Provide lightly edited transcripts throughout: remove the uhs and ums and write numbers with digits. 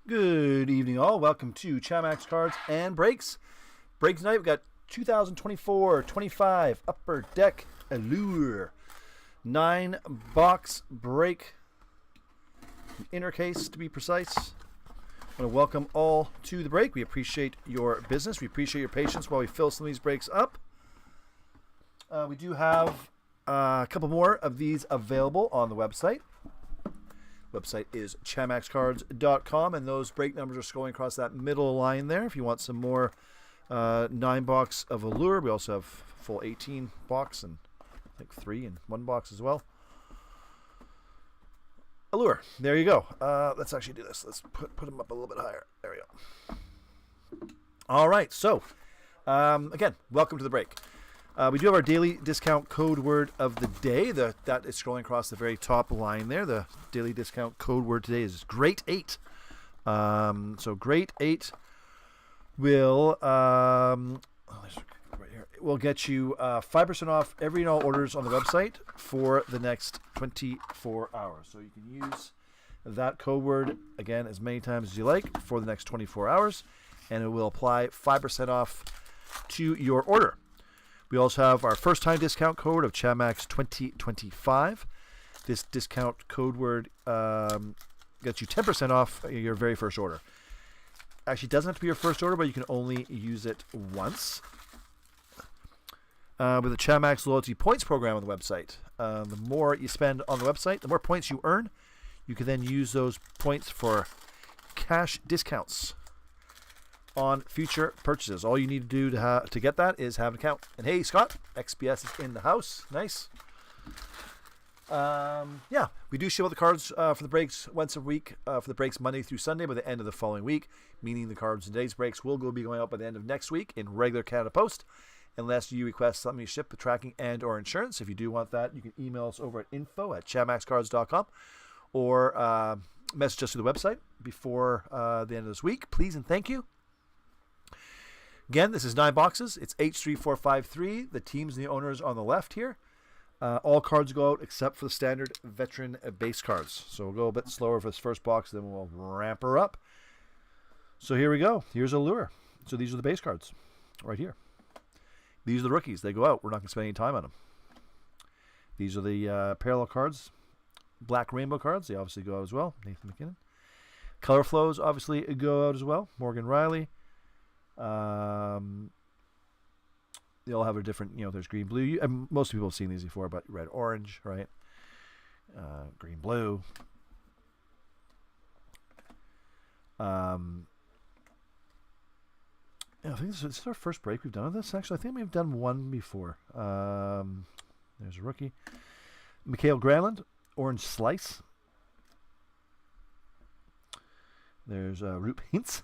Good evening, all. Welcome to Chamax Cards and Breaks. Break tonight, we've got 2024-25 Upper Deck Allure 9-box break. Inner case, to be precise. I want to welcome all to the break. We appreciate your business. We appreciate your patience while we fill some of these breaks up. We do have a couple more of these available on the website. Website is chamaxcards.com, and those break numbers are scrolling across that middle line there. If you want some more 9-box of Allure, we also have full 18 box and I think 3 in 1 box as well. Allure, there you go. Let's actually do this. Let's put them up a little bit higher. There we go. All right, so again, welcome to the break. We do have our daily discount code word of the day. That is scrolling across the very top line there. The daily discount code word today is Great 8. So Great 8 will will get you 5% off every and all orders on the website for the next 24 hours. So you can use that code word again as many times as you like for the next 24 hours, and it will apply 5% off to your order. We also have our first time discount code of Chamax 2025. This discount code word gets you 10% off your very first order. Actually, it doesn't have to be your first order, but you can only use it once. With the Chamax Loyalty Points program on the website, the more you spend on the website, the more points you earn. You can then use those points for cash discounts on future purchases. All you need to do to get that is have an account. And hey, Scott, XPS is in the house. Nice. Yeah, we do ship out the cards for the breaks once a week for the breaks Monday through Sunday by the end of the following week, meaning the cards in today's breaks will be going out by the end of next week in regular Canada Post, unless you request something to ship with tracking and or insurance. If you do want that, you can email us over at info@chamaxcards.com or message us through the website before the end of this week. Please and thank you. Again, this is 9 boxes. It's H3453. The teams and the owners on the left here. All cards go out except for the standard veteran base cards. So we'll go a bit slower for this first box, then we'll ramp her up. So here we go. Here's Allure. So these are the base cards right here. These are the rookies. They go out. We're not going to spend any time on them. These are the parallel cards. Black rainbow cards. They obviously go out as well. Nathan McKinnon. Color flows obviously go out as well. Morgan Riley. They all have a different, there's green, blue. Most people have seen these before, but red, orange, right? Green, blue. I think this is our first break we've done of this. Actually, I think we've done one before. There's a rookie. Mikhail Granlund, orange slice. There's Roop Hintz.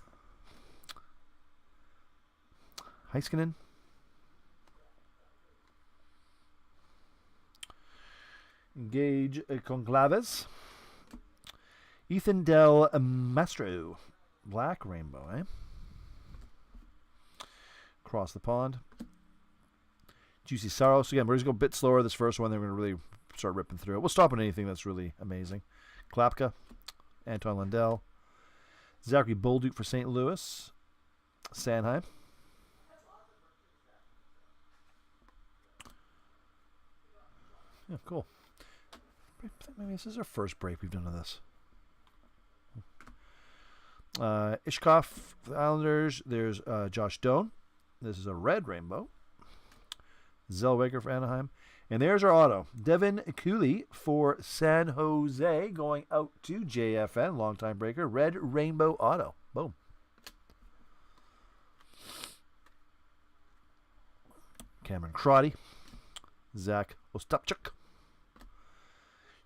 Heiskanen. Gage Conclaves. Ethan Del Mastro. Black rainbow, eh? Across the pond. Juicy Saros. Again, we're going to go a bit slower this first one. Then we're going to really start ripping through it. We'll stop on anything that's really amazing. Klapka. Anton Lundell. Zachary Bolduc for St. Louis. Sanheim. Yeah, cool. I think maybe this is our first break we've done of this. Ishkov for the Islanders. There's Josh Doan. This is a red rainbow. Zellweger for Anaheim. And there's our auto. Devin Cooley for San Jose going out to JFN. Longtime breaker. Red rainbow auto. Boom. Cameron Crotty. Zach Ostapchuk.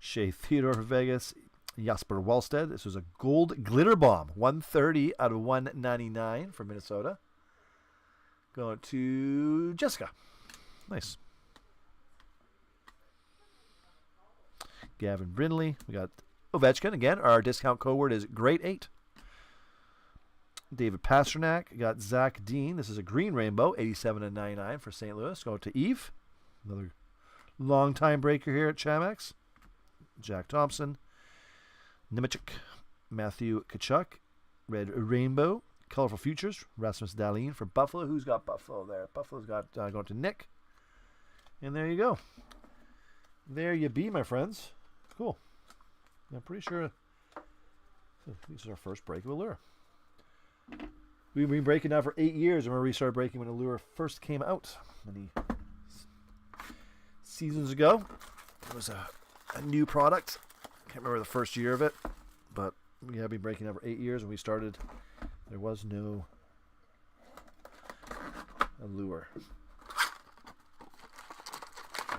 Shea Theodore for Vegas. Jasper Wallstead. This was a gold glitter bomb. 130 out of 199 for Minnesota. Going to Jessica. Nice. Gavin Brindley. We got Ovechkin. Again, our discount code word is Great 8. David Pasternak. Got Zach Dean. This is a green rainbow. 87 and 99 for St. Louis. Going to Eve. Another long-time breaker here at Chamax. Jack Thompson. Nemechek. Matthew Tkachuk. Red Rainbow. Colorful Futures. Rasmus Dahlin for Buffalo. Who's got Buffalo there? Buffalo's got going to Nick. And there you go. There you be, my friends. Cool. I'm pretty sure this is our first break of Allure. We've been breaking now for 8 years. I remember we started breaking when Allure first came out many seasons ago. It was a new product. Can't remember the first year of it, but we have been breaking now for 8 years. When we started, there was no Allure.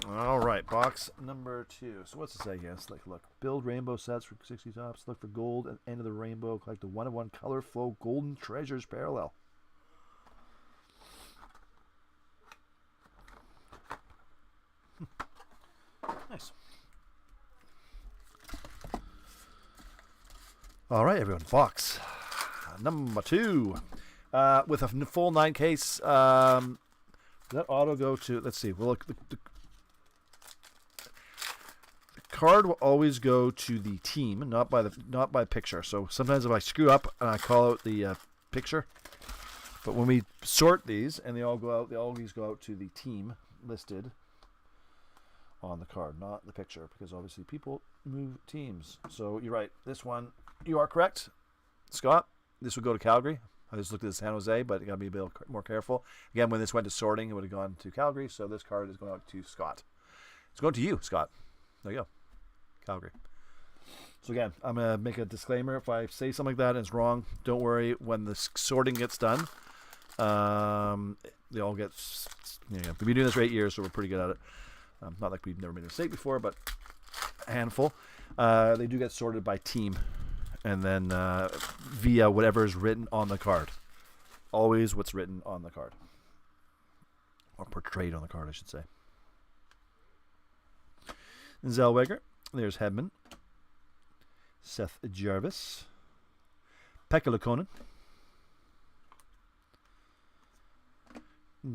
All right, box number 2. So what's it say here? Let's look. Build rainbow sets for 60 tops. Look for gold at the end of the rainbow. Collect the 1-of-1 color flow golden treasures parallel. Nice. All right, everyone. Box number 2 with a full 9 case. That auto go to? Let's see. Well, look. The card will always go to the team, not by picture. So sometimes if I screw up and I call out the picture, but when we sort these and they all go out, they always go out to the team listed on the card, not the picture, because obviously people move teams. So you're right. This one, you are correct, Scott. This would go to Calgary. I just looked at San Jose, but you got to be a bit more careful. Again, when this went to sorting, it would have gone to Calgary. So this card is going out to Scott. It's going to you, Scott. There you go. Calgary. So again, I'm going to make a disclaimer. If I say something like that and it's wrong, don't worry. When the sorting gets done, they all get, we've been doing this for 8 years, so we're pretty good at it. Not like we've never made a mistake before, but a handful. They do get sorted by team and then via whatever is written on the card. Always what's written on the card. Or portrayed on the card, I should say. Zellweger. There's Hedman. Seth Jarvis. Pekka Luukkonen.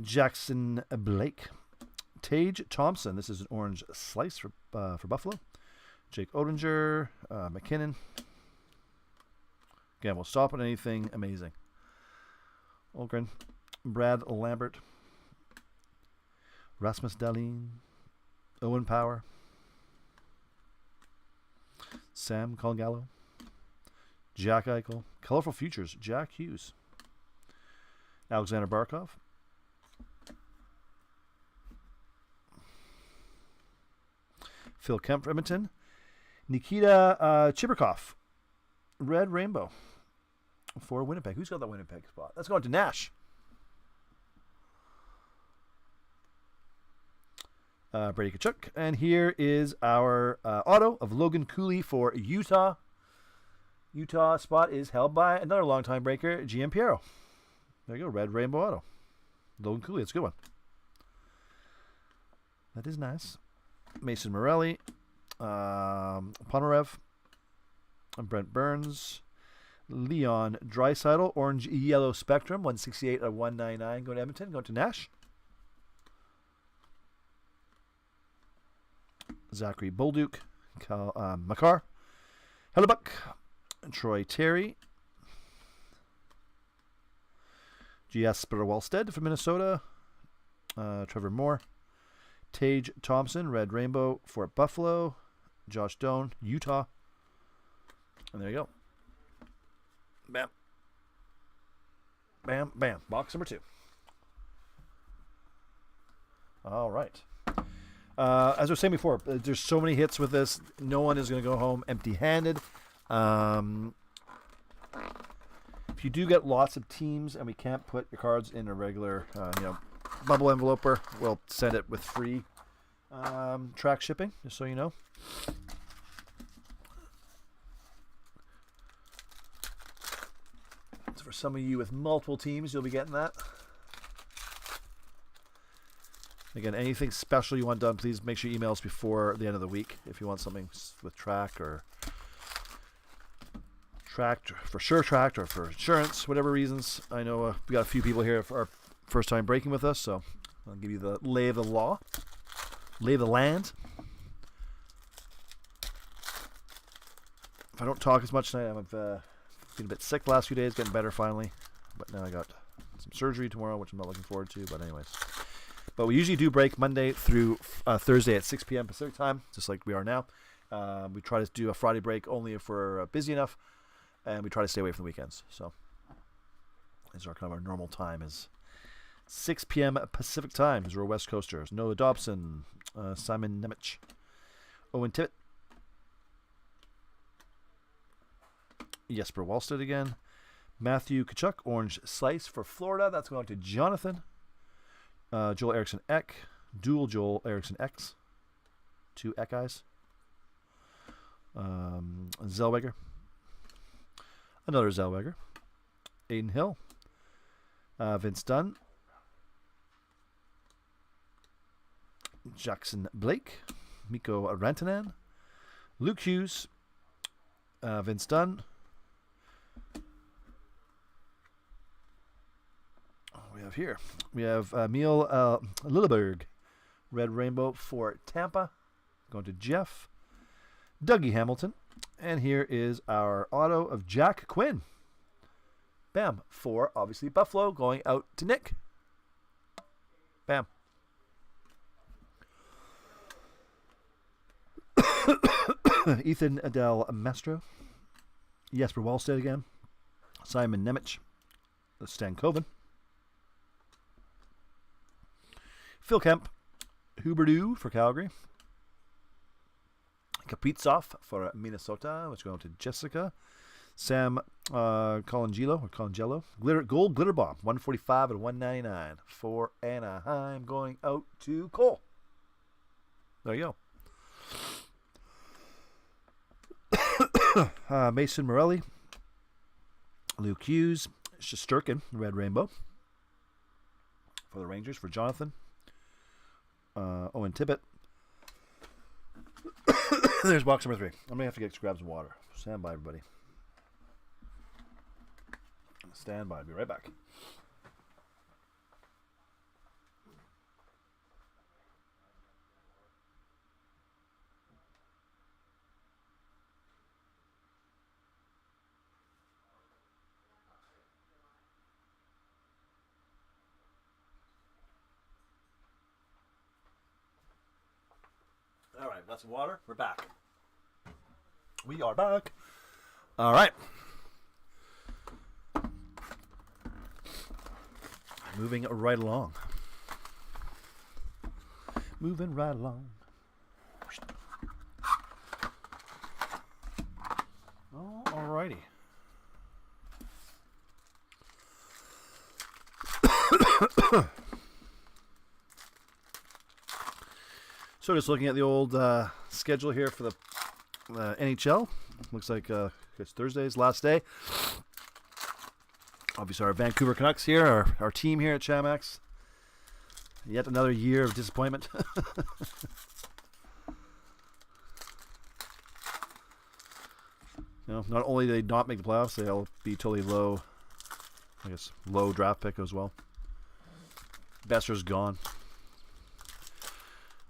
Jackson Blake. Tage Thompson. This is an orange slice for Buffalo. Jake Odinger. McKinnon. Again, we'll stop at anything amazing. Olgren. Brad Lambert. Rasmus Dahlin. Owen Power. Sam Colgallo. Jack Eichel. Colorful Futures. Jack Hughes. Alexander Barkov. Phil Kemp for Edmonton. Nikita Chibrikov. Red Rainbow for Winnipeg. Who's got that Winnipeg spot? Let's go on to Nash. Brady Tkachuk. And here is our auto of Logan Cooley for Utah. Utah spot is held by another longtime breaker, GM Piero. There you go. Red Rainbow auto. Logan Cooley. It's a good one. That is nice. Mason Morelli. Ponorev. Brent Burns. Leon Draisaitl. Orange Yellow Spectrum. 168 out of 199. Going to Edmonton. Going to Nash. Zachary Bolduc, Makar, Hellebuck, Troy Terry, Jesper Wallstead from Minnesota, Trevor Moore, Tage Thompson, Red Rainbow for Buffalo, Josh Doan, Utah, and there you go. Bam. Bam, bam. Box number 2. All right. As I was saying before, there's so many hits with this. No one is going to go home empty-handed. If you do get lots of teams and we can't put your cards in a regular, bubble enveloper, we'll send it with free track shipping, just so you know. So for some of you with multiple teams, you'll be getting that. Again, anything special you want done, please make sure you email us before the end of the week. If you want something with tracked or tracked or for insurance, whatever reasons. I know we got a few people here for our first time breaking with us, so I'll give you the lay of the law, lay of the land. If I don't talk as much tonight, I'm Been a bit sick the last few days, getting better finally. But now I got some surgery tomorrow, which I'm not looking forward to. But anyways. But we usually do break Monday through Thursday at 6 p.m. Pacific time, just like we are now. We try to do a Friday break only if we're busy enough. And we try to stay away from the weekends. So this is our kind of our normal time is 6 p.m. Pacific time because we're West Coasters. Noah Dobson, Simon Nemec, Owen Tippett, Jesper Wallstead again, Matthew Kachuk, Orange Slice for Florida. That's going to Jonathan. Joel Eriksson Eck, dual Joel Eriksson X, 2 Eck eyes. Zellweger, another Zellweger, Aiden Hill, Vince Dunn, Jackson Blake, Mikko Rantanen, Luke Hughes, Vince Dunn. We have Emil Lilleberg, Red Rainbow for Tampa, going to Jeff, Dougie Hamilton, and here is our auto of Jack Quinn. Bam, for obviously Buffalo, going out to Nick. Bam. Ethan Adele Mastro, Jesper Wallstead again, Simon Nemec, Stan Coven, Phil Kemp, Huberdeau for Calgary, Kaprizov for Minnesota, which is going to Jessica, Sam Colangelo, Gold Glitter Bomb, 145 and 199 for Anaheim, going out to Cole. There you go. Mason Morelli, Luke Hughes, Shesterkin, Red Rainbow for the Rangers for Jonathan, Owen Tippett. There's box number 3. I'm gonna have to grab some water. Stand by, everybody. Stand by. I'll be right back. All right, got some water. We're back. We are back. All right. Moving right along. Moving right along. Oh, all righty. So just looking at the old schedule here for the NHL. Looks like it's Thursday's last day. Obviously, our Vancouver Canucks here, our team here at Chamax. Yet another year of disappointment. Not only do they not make the playoffs, they'll be totally low draft pick as well. Besser's gone.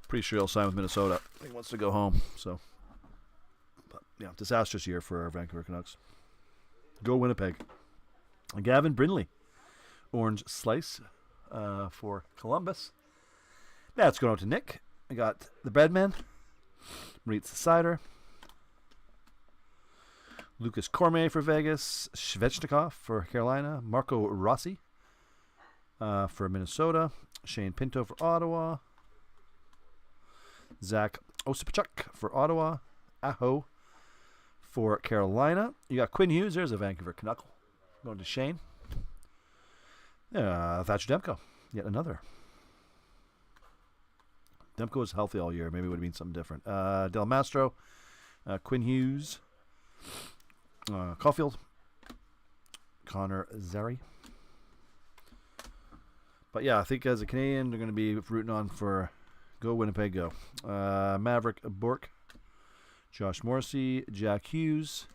Pretty sure he'll sign with Minnesota. He wants to go home. So, but yeah, disastrous year for our Vancouver Canucks. Go Winnipeg. Gavin Brindley, Orange Slice for Columbus. That's going out to Nick. I got the Breadman, Moritz Sider, Lucas Cormier for Vegas, Svechnikov for Carolina, Marco Rossi for Minnesota, Shane Pinto for Ottawa, Zach Osipchuk for Ottawa, Aho for Carolina. You got Quinn Hughes. There's a Vancouver Canuck. Going to Shane. Thatcher Demko. Yet another. Demko was healthy all year. Maybe it would have been something different. Del Mastro. Quinn Hughes. Caulfield. Connor Zary. But yeah, I think as a Canadian, they're going to be rooting on for Go Winnipeg Go. Maverick Bork. Josh Morrissey. Jack Hughes.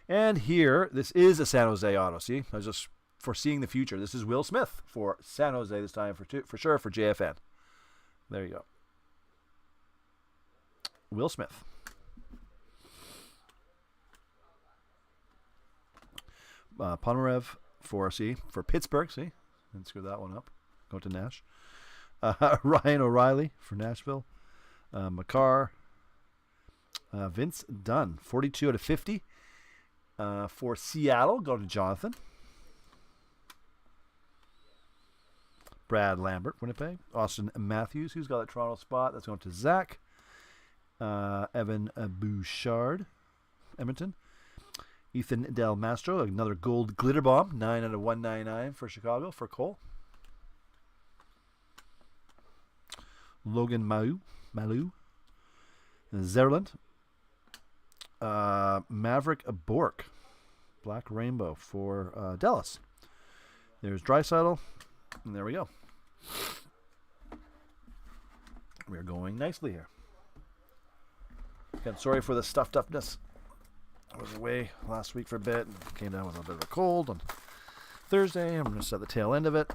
And here, this is a San Jose auto. See, I was just foreseeing the future. This is Will Smith for San Jose this time, for sure, for JFN. There you go. Will Smith. Ponomarev for Pittsburgh. See, didn't screw that one up. Go to Nash. Ryan O'Reilly for Nashville. Makar. Vince Dunn, 42 out of 50 for Seattle. Go to Jonathan. Brad Lambert, Winnipeg. Austin Matthews, who's got a Toronto spot. That's going to Zach. Evan Bouchard, Edmonton. Ethan Del Mastro, another gold glitter bomb. 9 out of 199 for Chicago for Cole. Logan Malou. Zerland. Maverick Bork. Black Rainbow for Dallas. There's Draisaitl. And there we go. We're going nicely here. Again, sorry for the stuffed upness. I was away last week for a bit and came down with a bit of a cold on Thursday. I'm going to set the tail end of it.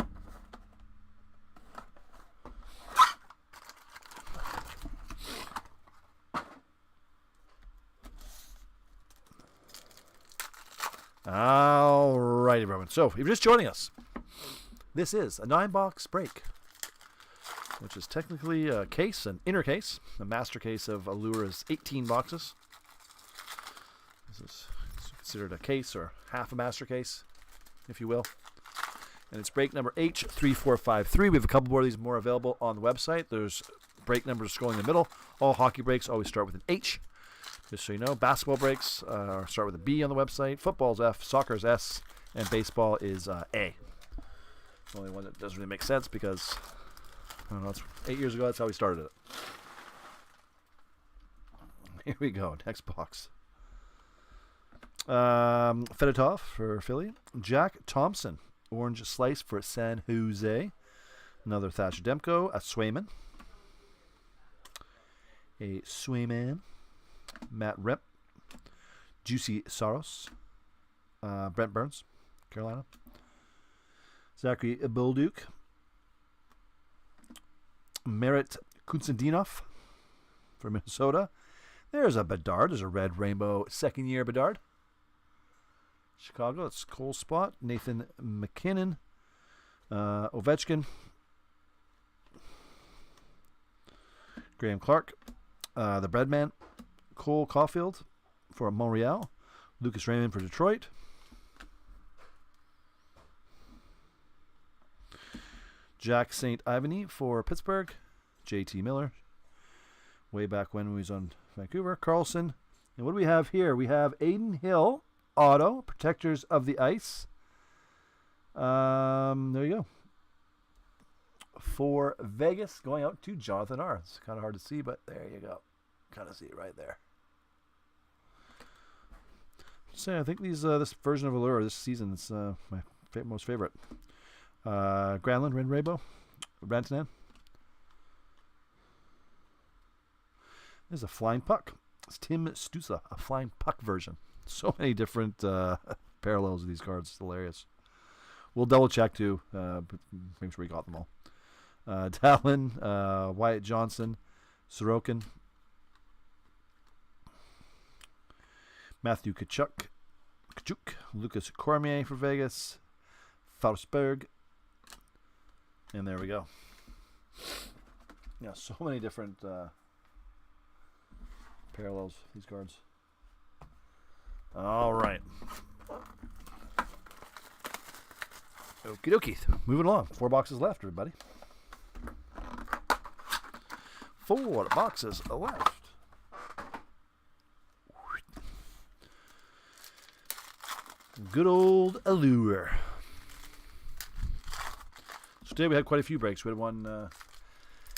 All right, everyone. So, if you're just joining us, this is a 9-box break, which is technically a case, an inner case. The master case of Allure is 18 boxes. This is considered a case or half a master case, if you will. And it's break number H3453. We have a couple more of these more available on the website. There's break numbers scrolling in the middle. All hockey breaks always start with an H. Just so you know, basketball breaks start with a B on the website. Football's F, soccer's S, and baseball is A. The only one that doesn't really make sense because, I don't know, it's 8 years ago, that's how we started it. Here we go, next box. Fedotov for Philly. Jack Thompson, orange slice for San Jose. Another Thatcher Demko, a Swayman. Matt Rep. Juicy Saros. Brent Burns, Carolina. Zachary Bolduc. Merit Konstantinov for Minnesota. There's a Bedard. There's a red rainbow second-year Bedard. Chicago, it's Cole spot. Nathan McKinnon. Ovechkin. Graham Clark. The Breadman. Cole Caulfield for Montreal. Lucas Raymond for Detroit. Jack St. Ivany for Pittsburgh. JT Miller. Way back when he was on Vancouver. Carlson. And what do we have here? We have Aiden Hill. Auto. Protectors of the Ice. There you go. For Vegas, going out to Jonathan R. It's kind of hard to see, but there you go. Kind of see it right there. So I think these this version of Allure this season is my most favorite. Granlund, Red Rainbow, Rantanen. There's a flying puck. It's Tim Stusa, a flying puck version. So many different parallels of these cards. It's hilarious. We'll double check too. Make sure we got them all. Dallin, Wyatt Johnson, Sorokin, Matthew Tkachuk, Lucas Cormier for Vegas, Forsberg, and there we go. Yeah, so many different parallels these cards. All right. Okie dokie. Moving along. 4 boxes left, everybody. 4 boxes left. Good old Allure. So today we had quite a few breaks. We had one.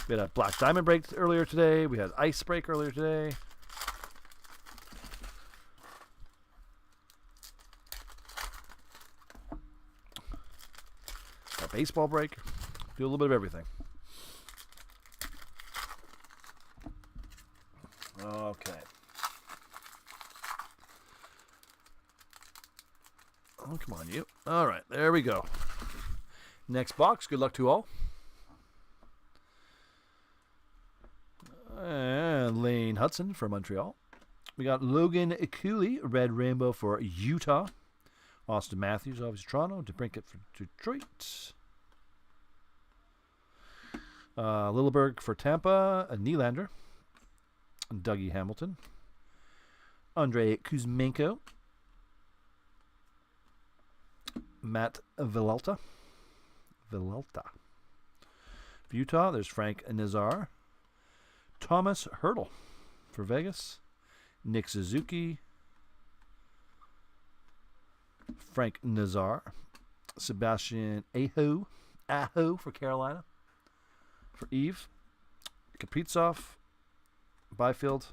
We had a Black Diamond break earlier today. We had Ice break earlier today. A baseball break. Do a little bit of everything. Okay. Oh, come on, you. All right, there we go. Next box. Good luck to all. And Lane Hudson for Montreal. We got Logan Cooley, Red Rainbow for Utah. Austin Matthews, obviously Toronto. DeBrincat for Detroit. Lilleberg for Tampa. Nylander. Dougie Hamilton. Andrei Kuzmenko. Matt Villalta. For Utah, there's Frank Nazar. Thomas Hurdle for Vegas. Nick Suzuki. Frank Nazar. Sebastian Aho for Carolina. For Eve. Kaprizov. Byfield.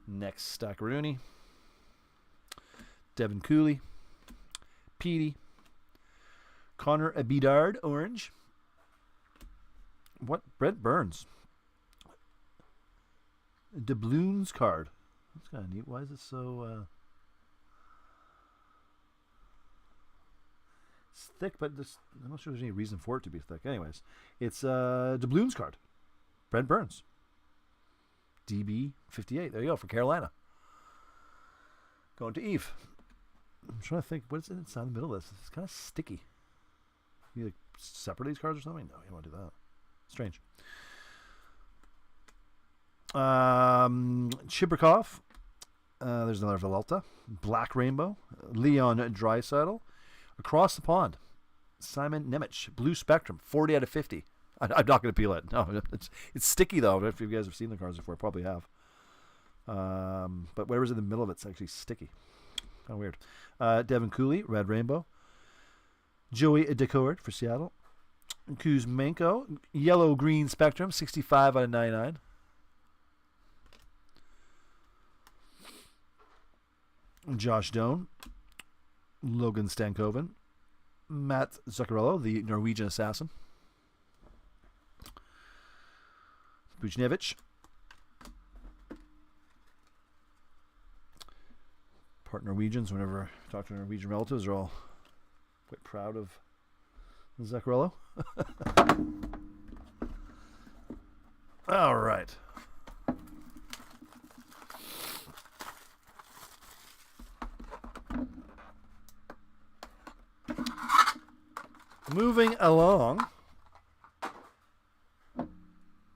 Next, Staccaroni. Devin Cooley. Petey. Connor Bedard, orange. What? Brent Burns. Doubloons card. That's kind of neat. Why is it so... It's thick, but this, I'm not sure there's any reason for it to be thick. Anyways, it's a doubloons card. Brent Burns. DB 58. There you go, for Carolina. Going to Eve. I'm trying to think, what is it inside the middle of this? It's kind of sticky. You like separate these cards or something? No, you don't want to do that. Strange. Chibrikov. There's another Villalta. Black Rainbow. Leon Draisaitl. Across the pond. Simon Nemec. Blue Spectrum. 40 out of 50. I'm not going to peel it. No, it's sticky though. If you guys have seen the cards before, probably have. But whatever's in the middle of it's actually sticky. Kind of weird. Devin Cooley, Red Rainbow. Joey Decord for Seattle. Kuzmenko, Yellow-Green Spectrum, 65 out of 99. Josh Doan. Logan Stankoven. Matt Zuccarello, the Norwegian assassin. Buchnevich. Part Norwegians. Whenever I talk to Norwegian relatives, they're all quite proud of Zuccarello. All right. Moving along.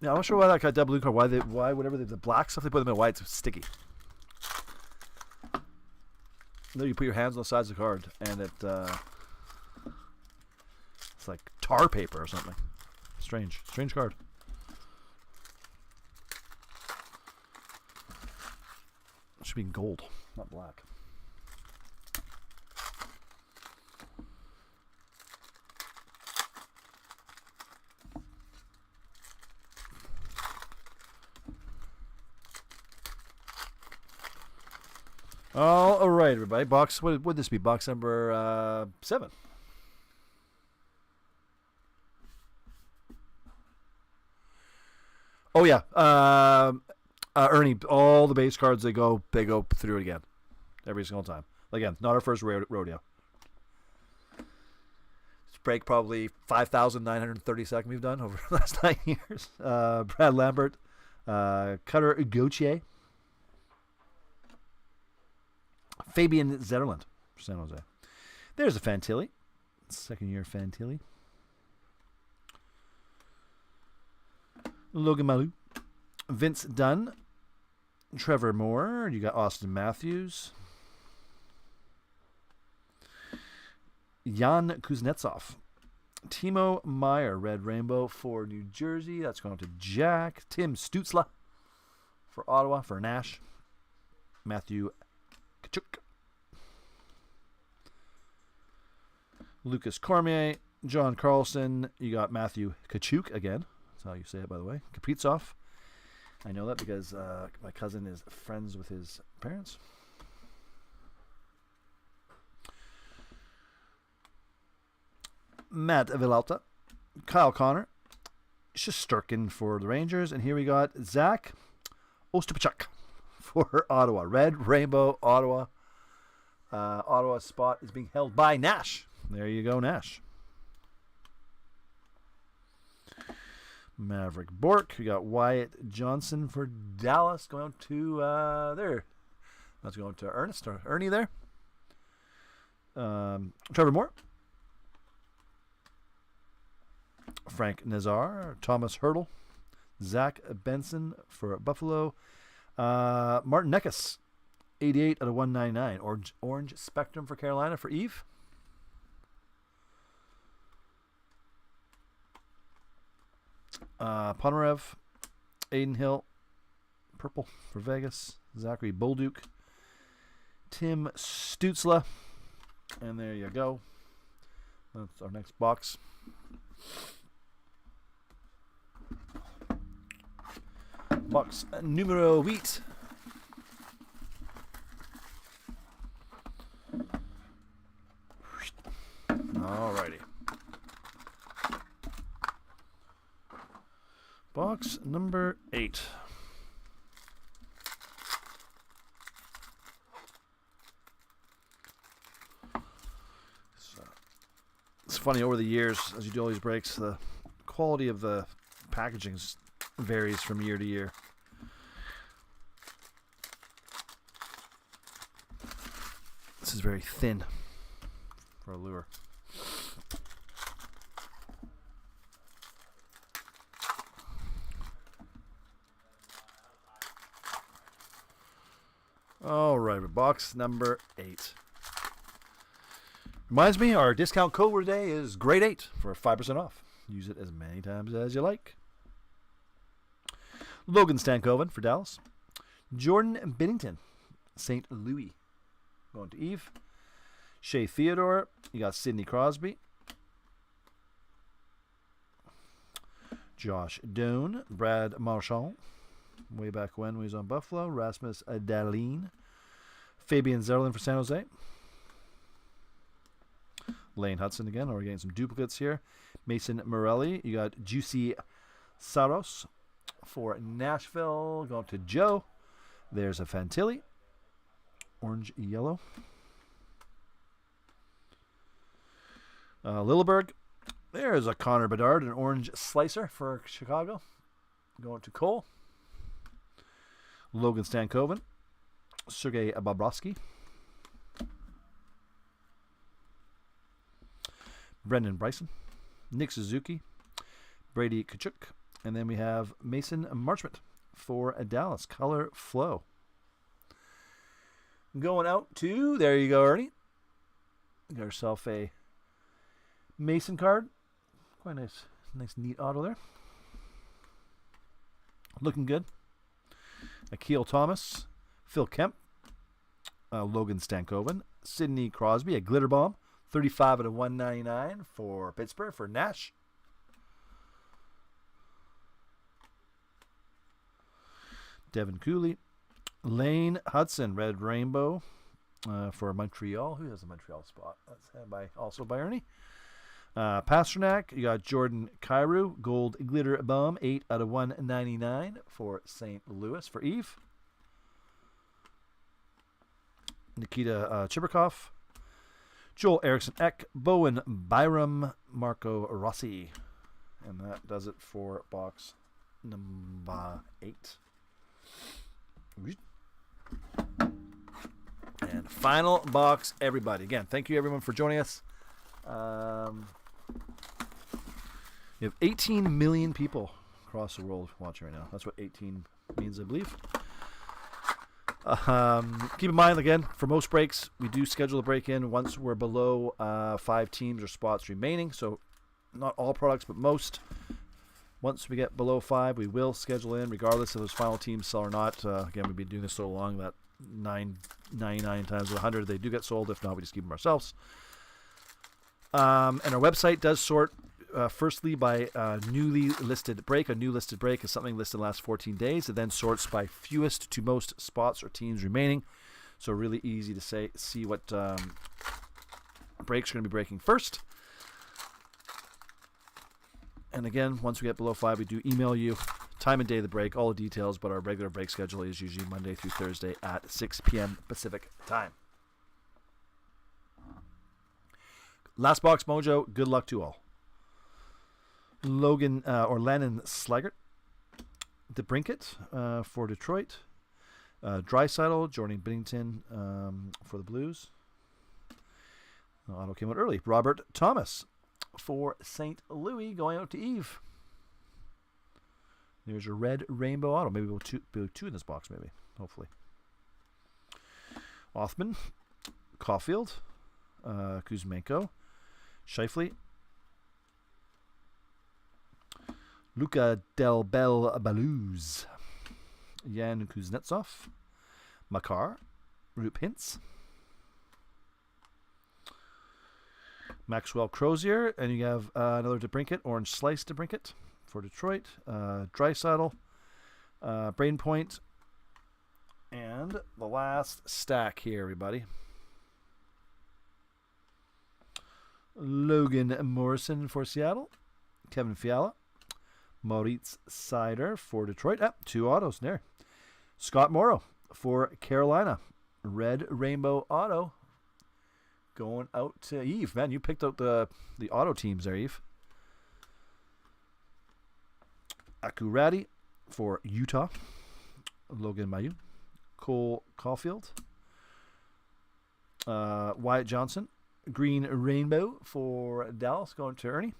Yeah, I'm not sure why that got double blue card. Why whatever the black stuff they put them in white, it's sticky. Then you put your hands on the sides of the card, and it's like tar paper or something. Strange card. It should be gold, not black. All right, everybody. Box. What would this be? Box number 7. Oh yeah, Ernie. All the base cards they go through it again, every single time. Again, not our first rodeo. This break probably 5,932nd we've done over the last 9 years. Brad Lambert, Cutter Gauthier. Fabian Zetterlund for San Jose. There's a Fantilli. Second year Fantilli. Logan Malou. Vince Dunn. Trevor Moore. You got Austin Matthews. Jan Kuznetsov. Timo Meyer. Red Rainbow for New Jersey. That's going to Jack. Tim Stutzla for Ottawa for Nash. Matthew Kachuk. Lucas Cormier, John Carlson. You got Matthew Kachuk again. That's how you say it, by the way. Kaprizov. I know that because my cousin is friends with his parents. Matt Villalta. Kyle Connor. Shesterkin for the Rangers. And here we got Zach Ostapchuk for Ottawa. Red Rainbow, Ottawa. Ottawa's spot is being held by Nash. There you go, Nash. Maverick Bork. We got Wyatt Johnson for Dallas. Going out to there. That's going to Ernest or Ernie there. Trevor Moore, Frank Nazar, Thomas Hurdle, Zach Benson for Buffalo, Martin Necas, 88 out of 199. Orange Spectrum for Carolina for Eve. Ponorev, Aiden Hill, purple for Vegas. Zachary Bolduc, Tim Stutzla, and there you go. That's our next box. Box numero 8. Alrighty. Box number 8. It's funny, over the years, as you do all these breaks, the quality of the packaging varies from year to year. This is very thin for Allure. All right, box number 8. Reminds me, our discount code for today is Grade 8 for 5% off. Use it as many times as you like. Logan Stankoven for Dallas. Jordan Binnington, St. Louis. Going to Eve. Shea Theodore. You got Sidney Crosby. Josh Doan. Brad Marchand. Way back when he was on Buffalo. Rasmus Dahlin. Fabian Zerlin for San Jose. Lane Hudson again. We're getting some duplicates here. Mason Morelli. You got Juicy Saros for Nashville. Going to Joe. There's a Fantilli. Orange yellow. Lilleberg. There's a Connor Bedard, an orange slicer for Chicago. Going to Cole. Logan Stankoven. Sergei Bobrovsky. Brendan Bryson. Nick Suzuki. Brady Tkachuk. And then we have Mason Marchment for Dallas. Color Flow. Going out to, there you go, Ernie. Got yourself a Mason card. Quite nice, neat auto there. Looking good. Akil Thomas, Phil Kemp, Logan Stankoven, Sidney Crosby, a glitter bomb, 35 out of 199 for Pittsburgh for Nash. Devin Cooley, Lane Hudson, Red Rainbow for Montreal. Who has the Montreal spot? That's had also by Ernie. Pasternak, you got Jordan Kyrou, Gold Glitter Bomb, 8 out of 199 for St. Louis for Eve. Nikita Chibrikov, Joel Eriksson Ek, Bowen Byram, Marco Rossi. And that does it for box number 8. And final box, everybody. Again, thank you everyone for joining us. You have 18 million people across the world watching right now. That's what 18 means, I believe. Keep in mind, again, for most breaks, we do schedule a break in once we're below 5 teams or spots remaining. So not all products, but most. Once we get below 5, we will schedule in, regardless if those final teams sell or not. Again, we've been doing this so long that 99 times 100 they do get sold. If not, we just keep them ourselves. And our website does sort firstly by newly listed break. A new listed break is something listed in the last 14 days. It then sorts by fewest to most spots or teams remaining. So really easy to see what breaks are going to be breaking first. And again, once we get below 5, we do email you time and day of the break, all the details, but our regular break schedule is usually Monday through Thursday at 6 p.m. Pacific time. Last box mojo, good luck to all. Lennon Slaggert, DeBrincat for Detroit, Draisaitl, Jordan Binnington for the Blues, Auto came out early. Robert Thomas for St. Louis going out to Eve. There's your red rainbow auto. Maybe we'll do two in this box, maybe. Hopefully. Othman, Caulfield, Kuzmenko, Scheifele, Luka Del Bel Baluz, Jan Kuznetsov, Makar, Roop Hintz, Maxwell Crozier, and you have another DeBrincat, Orange Slice DeBrincat for Detroit, Draisaitl, Braden Point, and the last stack here, everybody. Logan Morrison for Seattle, Kevin Fiala, Moritz Seider for Detroit. Two autos there. Scott Morrow for Carolina, red rainbow auto going out to Eve. Man, you picked out the auto teams there, Eve. Akurati for Utah, Logan Mayu, Cole Caulfield, Wyatt Johnson, green rainbow for Dallas going to Ernie,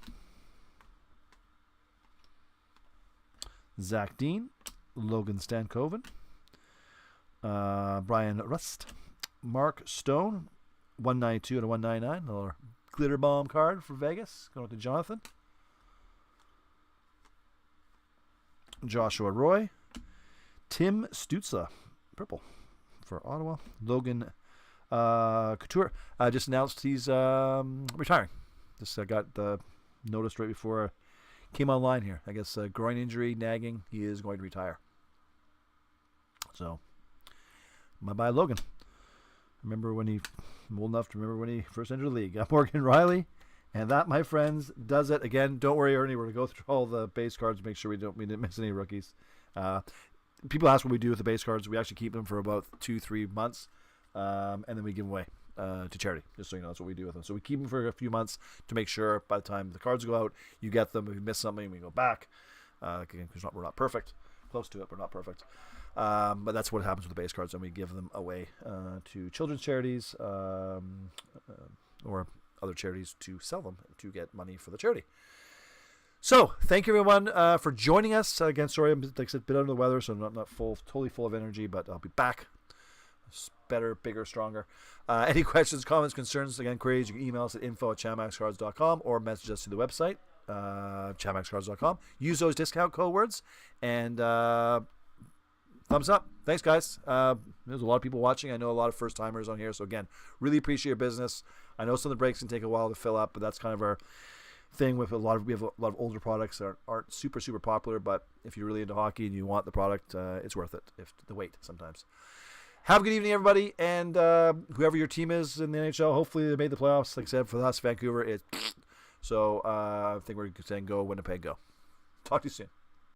Zach Dean, Logan Stankoven, Brian Rust, Mark Stone, 192 and a 199, another glitter bomb card for Vegas going to Jonathan, Joshua Roy, Tim Stützle, purple for Ottawa, Logan Couture just announced he's retiring. Just got the notice right before I came online here. I guess groin injury, nagging. He is going to retire. So, bye-bye, Logan. I'm old enough to remember when he first entered the league. Morgan Riley. And that, my friends, does it. Again, don't worry, Ernie. We're going to go through all the base cards, make sure we didn't miss any rookies. People ask what we do with the base cards. We actually keep them for about 2-3 months, and then we give them away to charity. Just so you know, that's what we do with them. So we keep them for a few months to make sure by the time the cards go out, you get them. If you miss something, we go back. Again, because we're not perfect. Close to it, but not perfect. But that's what happens with the base cards, and we give them away to children's charities or other charities to sell them to get money for the charity. So, thank you everyone for joining us. Again, sorry, I'm like I said, a bit under the weather, so I'm not totally full of energy, but I'll be back. Better, bigger, stronger. Any questions, comments, concerns, again, queries, you can email us at info@chamaxcards.com or message us through the website, chamaxcards.com. Use those discount code words, and thumbs up. Thanks, guys. There's a lot of people watching. I know a lot of first-timers on here, so again, really appreciate your business. I know some of the breaks can take a while to fill up, but that's kind of our thing with we have a lot of older products that aren't super popular, but if you're really into hockey and you want the product, it's worth it, if the wait sometimes. Have a good evening, everybody, and whoever your team is in the NHL, hopefully they made the playoffs. Like I said, for us, Vancouver, so I think we're saying go Winnipeg, go. Talk to you soon.